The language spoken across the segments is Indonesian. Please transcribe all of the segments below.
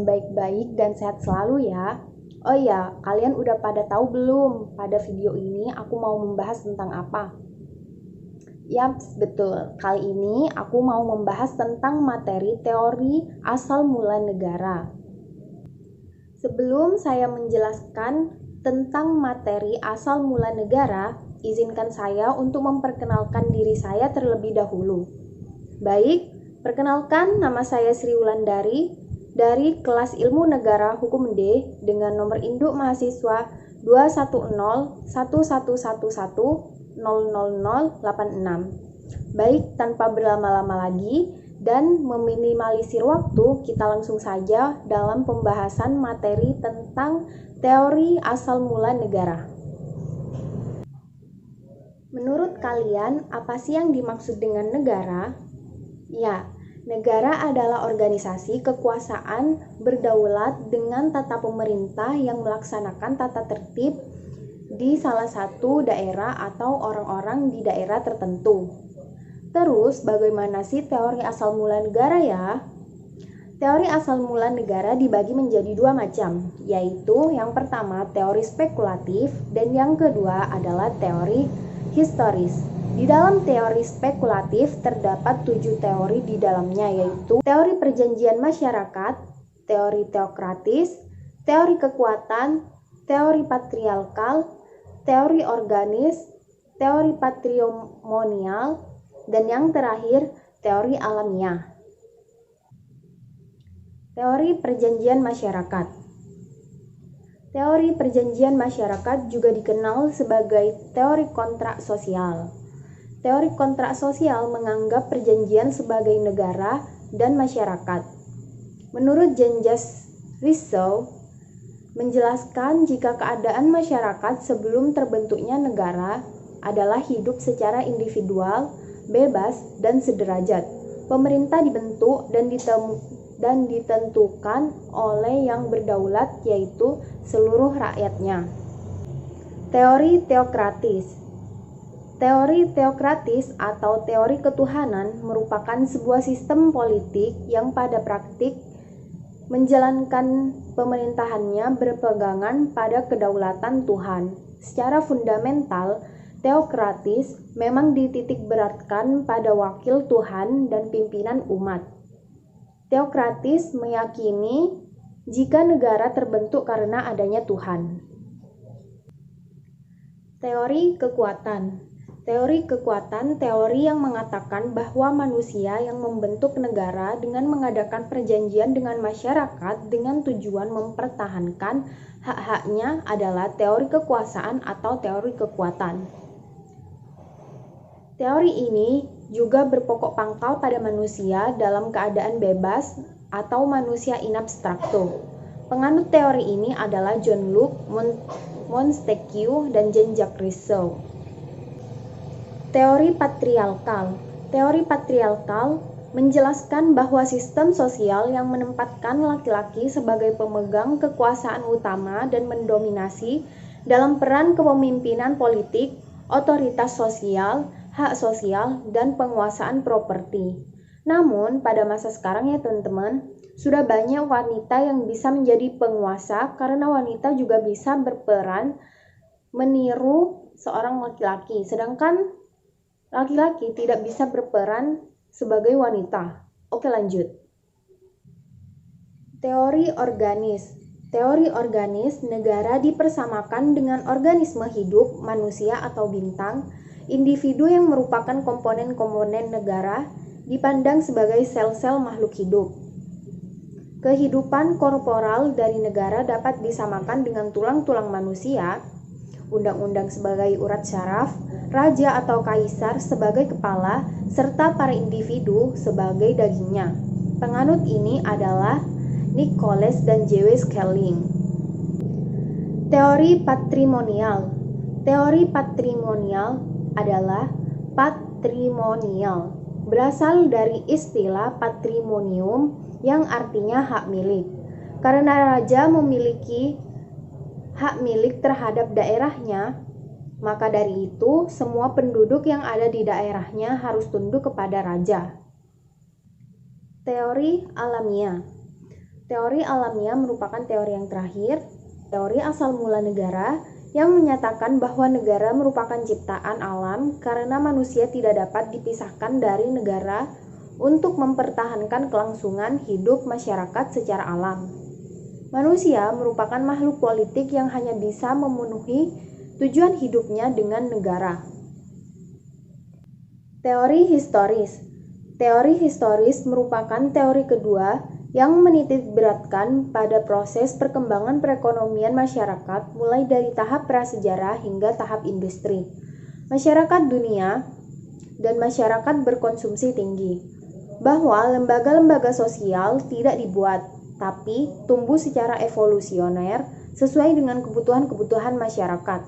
kalian baik-baik dan sehat selalu ya. Oh iya, kalian udah pada tahu belum pada video ini aku mau membahas tentang apa? Yaps, betul. Kali ini aku mau membahas tentang materi teori asal mula negara. Sebelum saya menjelaskan tentang materi asal mula negara, izinkan saya untuk memperkenalkan diri saya terlebih dahulu. Baik, perkenalkan, nama saya Sri Wulandari dari kelas Ilmu Negara Hukum D dengan nomor induk mahasiswa 2101111000086. Baik, tanpa berlama-lama lagi dan meminimalisir waktu, kita langsung saja dalam pembahasan materi tentang teori asal mula negara. Menurut kalian, apa sih yang dimaksud dengan negara? Ya, negara adalah organisasi kekuasaan berdaulat dengan tata pemerintah yang melaksanakan tata tertib di salah satu daerah atau orang-orang di daerah tertentu. Terus, bagaimana sih teori asal mula negara ya? Teori asal mula negara dibagi menjadi dua macam, yaitu yang pertama teori spekulatif dan yang kedua adalah teori historis. Di dalam teori spekulatif terdapat 7 teori di dalamnya, yaitu teori perjanjian masyarakat, teori teokratis, teori kekuatan, teori patriarkal, teori organis, teori patrimonial, dan yang terakhir teori alamiah. Teori perjanjian masyarakat. Teori perjanjian masyarakat juga dikenal sebagai teori kontrak sosial. Teori kontrak sosial menganggap perjanjian sebagai negara dan masyarakat. Menurut Jean-Jacques Rousseau, menjelaskan jika keadaan masyarakat sebelum terbentuknya negara adalah hidup secara individual, bebas, dan sederajat. Pemerintah dibentuk dan ditentukan oleh yang berdaulat, yaitu seluruh rakyatnya. Teori teokratis. Teori teokratis atau teori ketuhanan merupakan sebuah sistem politik yang pada praktik menjalankan pemerintahannya berpegangan pada kedaulatan Tuhan. Secara fundamental, teokratis memang dititik beratkan pada wakil Tuhan dan pimpinan umat. Teokratis meyakini jika negara terbentuk karena adanya Tuhan. Teori kekuatan. Teori kekuatan, teori yang mengatakan bahwa manusia yang membentuk negara dengan mengadakan perjanjian dengan masyarakat dengan tujuan mempertahankan hak-haknya adalah teori kekuasaan atau teori kekuatan. Teori ini juga berpokok pangkal pada manusia dalam keadaan bebas atau manusia in abstracto. Penganut teori ini adalah Jean-Luc Montesquieu dan Jean-Jacques Rousseau. Teori patriarkal. Teori patriarkal menjelaskan bahwa sistem sosial yang menempatkan laki-laki sebagai pemegang kekuasaan utama dan mendominasi dalam peran kepemimpinan politik, otoritas sosial, hak sosial, dan penguasaan properti. Namun, pada masa sekarang ya teman-teman, sudah banyak wanita yang bisa menjadi penguasa karena wanita juga bisa berperan meniru seorang laki-laki, sedangkan laki-laki tidak bisa berperan sebagai wanita. Oke, lanjut. Teori organis. Teori organis, negara dipersamakan dengan organisme hidup, manusia atau bintang. Individu yang merupakan komponen-komponen negara dipandang sebagai sel-sel makhluk hidup. Kehidupan korporal dari negara dapat disamakan dengan tulang-tulang manusia. Undang-undang sebagai urat syaraf, raja atau kaisar sebagai kepala, serta para individu sebagai dagingnya. Penganut ini adalah Nicholas dan J.W. Schelling. Teori patrimonial. Teori patrimonial adalah patrimonial, berasal dari istilah patrimonium yang artinya hak milik. Karena raja memiliki hak milik terhadap daerahnya, maka dari itu semua penduduk yang ada di daerahnya harus tunduk kepada raja. Teori alamiah. Teori alamiah merupakan teori yang terakhir, teori asal mula negara, yang menyatakan bahwa negara merupakan ciptaan alam karena manusia tidak dapat dipisahkan dari negara untuk mempertahankan kelangsungan hidup masyarakat secara alam. Manusia merupakan makhluk politik yang hanya bisa memenuhi tujuan hidupnya dengan negara. Teori historis. Teori historis merupakan teori kedua yang menitikberatkan pada proses perkembangan perekonomian masyarakat mulai dari tahap prasejarah hingga tahap industri. Masyarakat dunia dan masyarakat berkonsumsi tinggi, bahwa lembaga-lembaga sosial tidak dibuat, tapi tumbuh secara evolusioner sesuai dengan kebutuhan-kebutuhan masyarakat.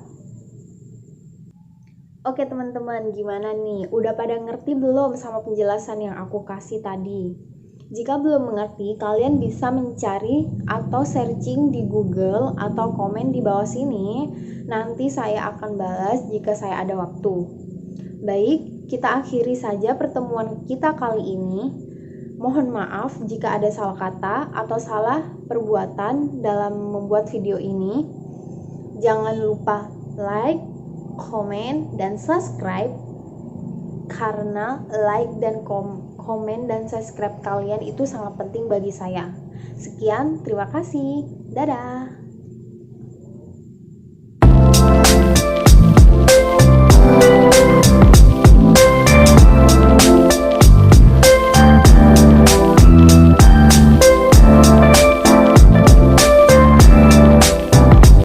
Oke teman-teman, gimana nih? Udah pada ngerti belum sama penjelasan yang aku kasih tadi? Jika belum mengerti, kalian bisa mencari atau searching di Google atau komen di bawah sini. Nanti saya akan balas jika saya ada waktu. Baik, kita akhiri saja pertemuan kita kali ini. Mohon maaf jika ada salah kata atau salah perbuatan dalam membuat video ini. Jangan lupa like, komen, dan subscribe, karena like dan komen dan subscribe kalian itu sangat penting bagi saya. Sekian, terima kasih. Dadah.